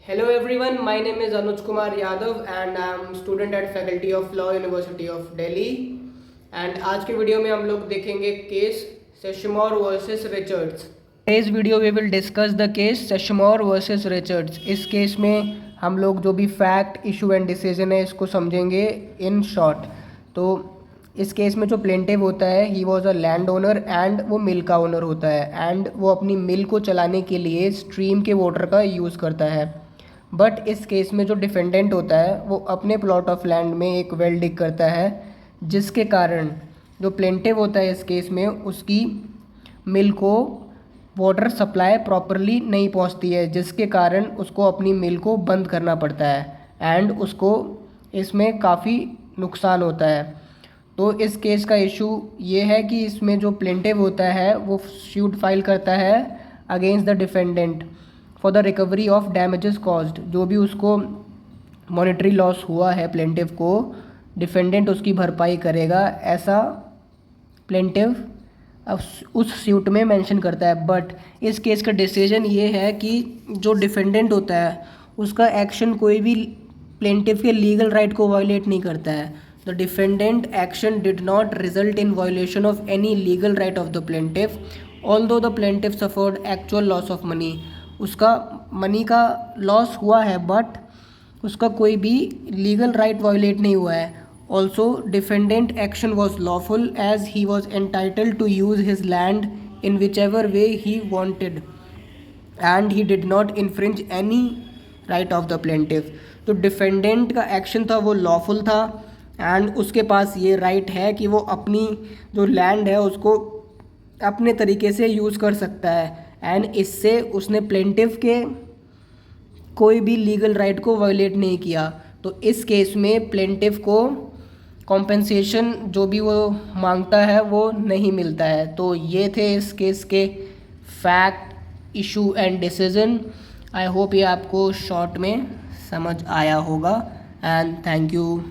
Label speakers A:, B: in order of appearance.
A: Hello everyone, my name is Anuj Kumar Yadav and I am student at Faculty of Law University of Delhi. And आज के video में हम लोग देखेंगे case Seshmore versus Richards. इस video we will discuss the case Seshmore versus Richards. इस case में हम लोग जो भी फैक्ट, इशू एंड डिसीजन है इसको समझेंगे इन शॉर्ट। तो इस केस में जो प्लेंटिव होता है he was a land owner and वो मिल का ओनर होता है एंड वो अपनी मिल को चलाने के लिए स्ट्रीम के वाटर का यूज़ करता है। बट इस केस में जो डिफेंडेंट होता है वो अपने प्लॉट ऑफ लैंड में एक वेल डिग करता है, जिसके कारण जो प्लेंटिव होता है इस केस में उसकी मिल को वाटर सप्लाई प्रॉपरली नहीं पहुंचती है, जिसके कारण उसको अपनी मिल को बंद करना पड़ता है एंड उसको इसमें काफ़ी नुकसान होता है। तो इस केस का इशू ये है कि इसमें जो प्लेंटिव होता है वो सूट फाइल करता है against the defendant for the recovery of damages caused. जो भी उसको मॉनेटरी लॉस हुआ है प्लेंटिव को, डिफेंडेंट उसकी भरपाई करेगा, ऐसा प्लेंटिव उस सूट में मेंशन करता है। बट इस केस का डिसीजन ये है कि जो डिफेंडेंट होता है उसका एक्शन कोई भी प्लेंटिव के लीगल राइट को वायलेट नहीं करता है। The defendant action did not result in violation of any legal right of the plaintiff although the plaintiff suffered actual loss of money. उसका मनी का लॉस हुआ है बट उसका कोई भी लीगल राइट वायलेट नहीं हुआ है। Also defendant action was lawful as he was entitled to use his land in whichever way he wanted and he did not infringe any right of the plaintiff. तो defendant का action था वो lawful था and उसके पास ये right है कि वो अपनी जो लैंड है उसको अपने तरीके से यूज़ कर सकता है एंड इससे उसने प्लेंटिव के कोई भी लीगल राइट को वायलेट नहीं किया। तो इस केस में प्लेंटिव को कॉम्पेंसेशन जो भी वो मांगता है वो नहीं मिलता है। तो ये थे इस केस के fact, issue and decision. I hope ये आपको शॉर्ट में समझ आया होगा एंड थैंक यू।